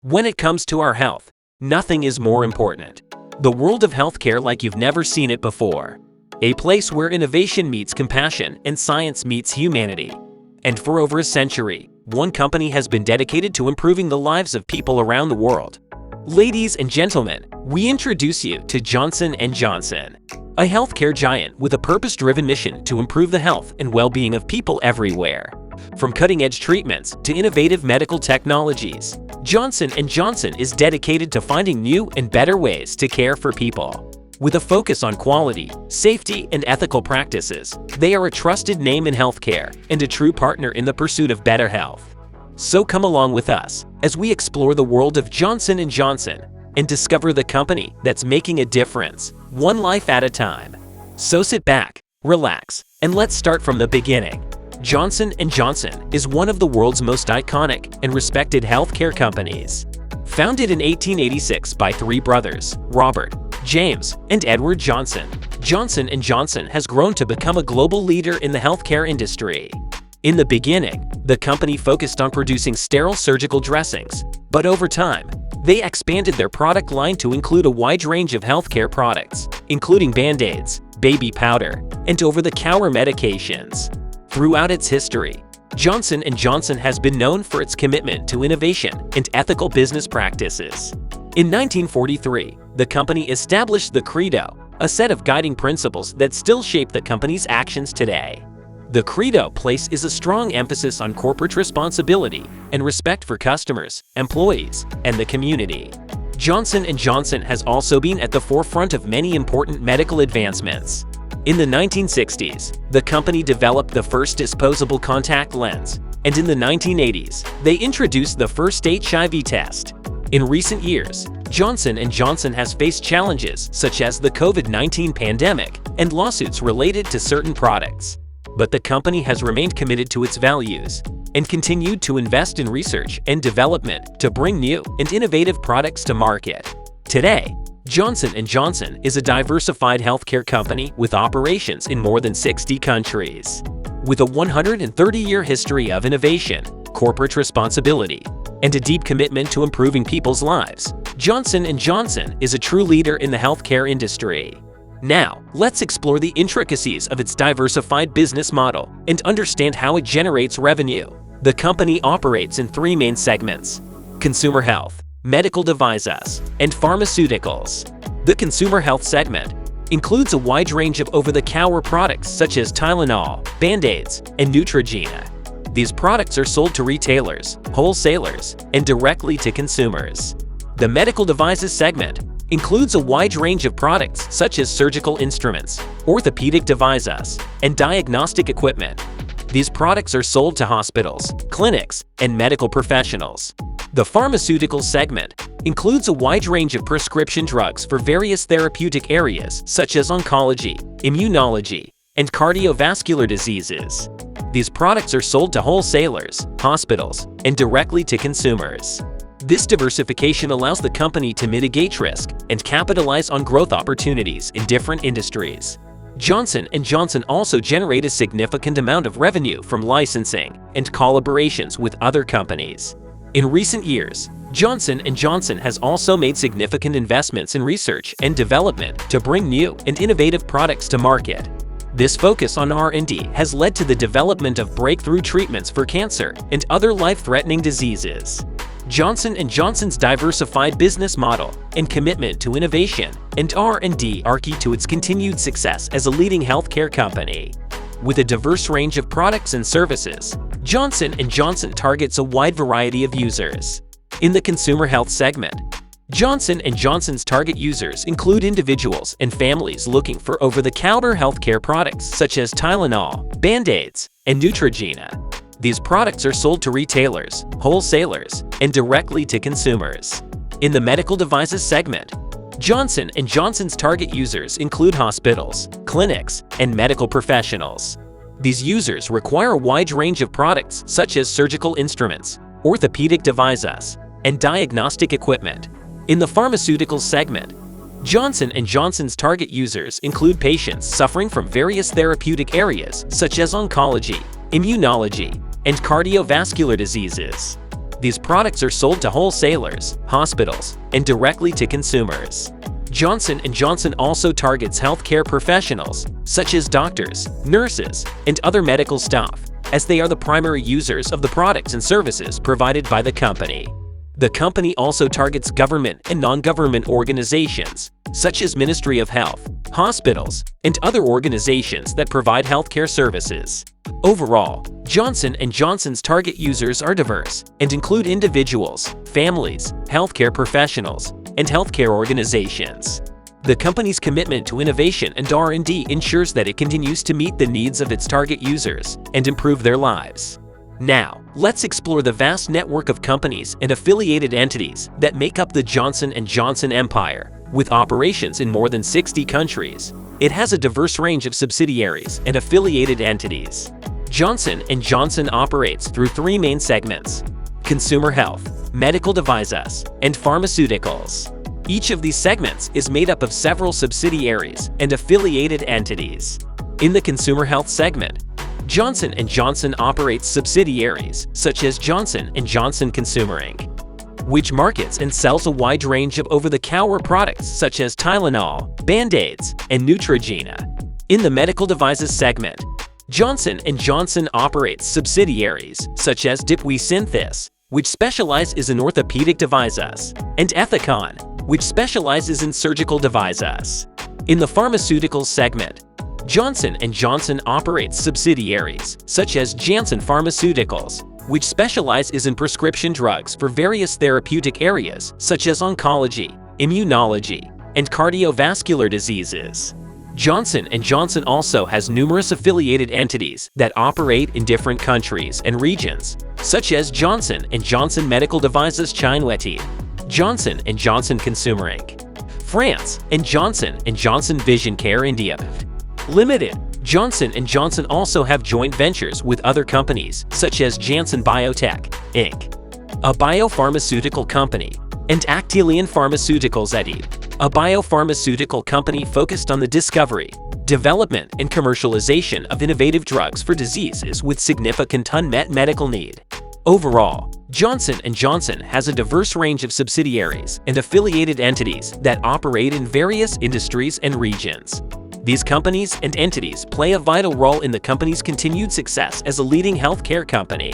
When it comes to our health, nothing is more important. The world of healthcare like you've never seen it before. A place where innovation meets compassion and science meets humanity. And for over a century, one company has been dedicated to improving the lives of people around the world. Ladies and gentlemen, we introduce you to Johnson & Johnson, a healthcare giant with a purpose-driven mission to improve the health and well-being of people everywhere. From cutting-edge treatments to innovative medical technologies, Johnson & Johnson is dedicated to finding new and better ways to care for people. With a focus on quality, safety, and ethical practices, they are a trusted name in healthcare and a true partner in the pursuit of better health. So come along with us as we explore the world of Johnson & Johnson and discover the company that's making a difference, one life at a time. So sit back, relax, and let's start from the beginning. Johnson & Johnson is one of the world's most iconic and respected healthcare companies. Founded in 1886 by three brothers, Robert, James, and Edward Johnson, Johnson & Johnson has grown to become a global leader in the healthcare industry. In the beginning, the company focused on producing sterile surgical dressings, but over time, they expanded their product line to include a wide range of healthcare products, including Band-Aids, baby powder, and over-the-counter medications. Throughout its history, Johnson & Johnson has been known for its commitment to innovation and ethical business practices. In 1943, the company established the Credo, a set of guiding principles that still shape the company's actions today. The Credo places a strong emphasis on corporate responsibility and respect for customers, employees, and the community. Johnson & Johnson has also been at the forefront of many important medical advancements. In the 1960s, the company developed the first disposable contact lens, and in the 1980s, they introduced the first HIV test. In recent years, Johnson & Johnson has faced challenges such as the COVID-19 pandemic and lawsuits related to certain products. But the company has remained committed to its values and continued to invest in research and development to bring new and innovative products to market. Today, Johnson & Johnson is a diversified healthcare company with operations in more than 60 countries. With a 130-year history of innovation, corporate responsibility, and a deep commitment to improving people's lives, Johnson & Johnson is a true leader in the healthcare industry. Now, let's explore the intricacies of its diversified business model and understand how it generates revenue. The company operates in three main segments: consumer health, medical devices, and pharmaceuticals. The consumer health segment includes a wide range of over-the-counter products such as Tylenol, Band-Aids, and Neutrogena. These products are sold to retailers, wholesalers, and directly to consumers. The medical devices segment includes a wide range of products such as surgical instruments, orthopedic devices, and diagnostic equipment. These products are sold to hospitals, clinics, and medical professionals. The pharmaceuticals segment includes a wide range of prescription drugs for various therapeutic areas such as oncology, immunology, and cardiovascular diseases. These products are sold to wholesalers, hospitals, and directly to consumers. This diversification allows the company to mitigate risk and capitalize on growth opportunities in different industries. Johnson & Johnson also generate a significant amount of revenue from licensing and collaborations with other companies. In recent years, Johnson & Johnson has also made significant investments in research and development to bring new and innovative products to market. This focus on R&D has led to the development of breakthrough treatments for cancer and other life-threatening diseases. Johnson & Johnson's diversified business model and commitment to innovation and R&D are key to its continued success as a leading healthcare company. With a diverse range of products and services, Johnson & Johnson targets a wide variety of users. In the consumer health segment, Johnson & Johnson's target users include individuals and families looking for over-the-counter healthcare products such as Tylenol, Band-Aids, and Neutrogena. These products are sold to retailers, wholesalers, and directly to consumers. In the medical devices segment, Johnson & Johnson's target users include hospitals, clinics, and medical professionals. These users require a wide range of products such as surgical instruments, orthopedic devices, and diagnostic equipment. In the pharmaceuticals segment, Johnson & Johnson's target users include patients suffering from various therapeutic areas such as oncology, immunology, and cardiovascular diseases. These products are sold to wholesalers, hospitals, and directly to consumers. Johnson & Johnson also targets healthcare professionals, such as doctors, nurses, and other medical staff, as they are the primary users of the products and services provided by the company. The company also targets government and non-government organizations, such as Ministry of Health, hospitals, and other organizations that provide healthcare services. Overall, Johnson & Johnson's target users are diverse and include individuals, families, healthcare professionals, and healthcare organizations. The company's commitment to innovation and R&D ensures that it continues to meet the needs of its target users and improve their lives. Now, let's explore the vast network of companies and affiliated entities that make up the Johnson & Johnson empire. With operations in more than 60 countries, it has a diverse range of subsidiaries and affiliated entities. Johnson & Johnson operates through three main segments: consumer health, medical devices, and pharmaceuticals. Each of these segments is made up of several subsidiaries and affiliated entities. In the consumer health segment, Johnson & Johnson operates subsidiaries such as Johnson & Johnson Consumer Inc., which markets and sells a wide range of over-the-counter products such as Tylenol, Band-Aids, and Neutrogena. In the medical devices segment, Johnson & Johnson operates subsidiaries such as Dipwe Synthes, which specializes in orthopedic devices, and Ethicon, which specializes in surgical devices. In the pharmaceuticals segment, Johnson & Johnson operates subsidiaries such as Janssen Pharmaceuticals, which specializes in prescription drugs for various therapeutic areas such as oncology, immunology, and cardiovascular diseases. Johnson & Johnson also has numerous affiliated entities that operate in different countries and regions, such as Johnson & Johnson Medical Devices China Ltd, Johnson & Johnson Consumer Inc., France, and Johnson & Johnson Vision Care India Limited. Johnson & Johnson also have joint ventures with other companies such as Janssen Biotech, Inc., a biopharmaceutical company, and Actelion Pharmaceuticals Ltd., a biopharmaceutical company focused on the discovery, development, and commercialization of innovative drugs for diseases with significant unmet medical need. Overall, Johnson & Johnson has a diverse range of subsidiaries and affiliated entities that operate in various industries and regions. These companies and entities play a vital role in the company's continued success as a leading healthcare company.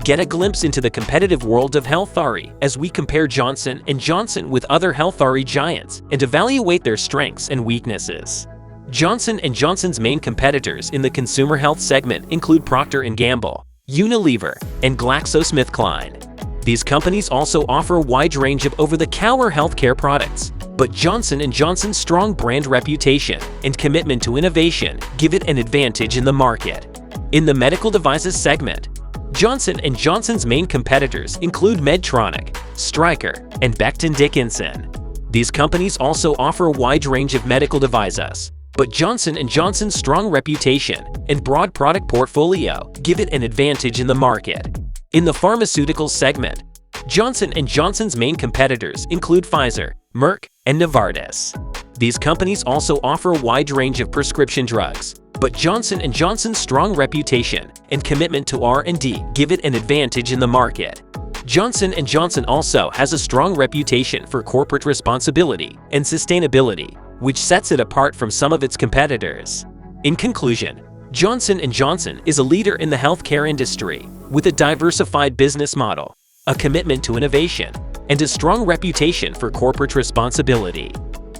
Get a glimpse into the competitive world of healthcare as we compare Johnson & Johnson with other healthcare giants and evaluate their strengths and weaknesses. Johnson & Johnson's main competitors in the consumer health segment include Procter & Gamble, Unilever, and GlaxoSmithKline. These companies also offer a wide range of over-the-counter healthcare products, but Johnson & Johnson's strong brand reputation and commitment to innovation give it an advantage in the market. In the medical devices segment, Johnson & Johnson's main competitors include Medtronic, Stryker, and Becton Dickinson. These companies also offer a wide range of medical devices, but Johnson & Johnson's strong reputation and broad product portfolio give it an advantage in the market. In the pharmaceuticals segment, Johnson & Johnson's main competitors include Pfizer, Merck, and Novartis. These companies also offer a wide range of prescription drugs, but Johnson & Johnson's strong reputation and commitment to R&D give it an advantage in the market. Johnson & Johnson also has a strong reputation for corporate responsibility and sustainability, which sets it apart from some of its competitors. In conclusion, Johnson & Johnson is a leader in the healthcare industry with a diversified business model, a commitment to innovation, and a strong reputation for corporate responsibility.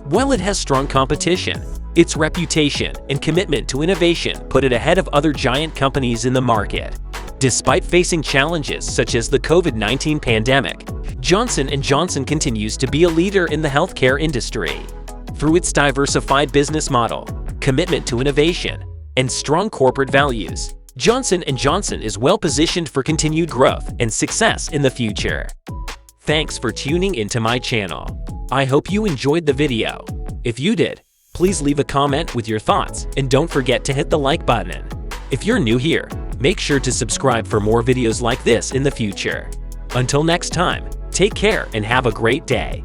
While it has strong competition, its reputation and commitment to innovation put it ahead of other giant companies in the market. Despite facing challenges such as the COVID-19 pandemic, Johnson & Johnson continues to be a leader in the healthcare industry. Through its diversified business model, commitment to innovation, and strong corporate values, Johnson & Johnson is well-positioned for continued growth and success in the future. Thanks for tuning into my channel. I hope you enjoyed the video. If you did, please leave a comment with your thoughts and don't forget to hit the like button. If you're new here, make sure to subscribe for more videos like this in the future. Until next time, take care and have a great day.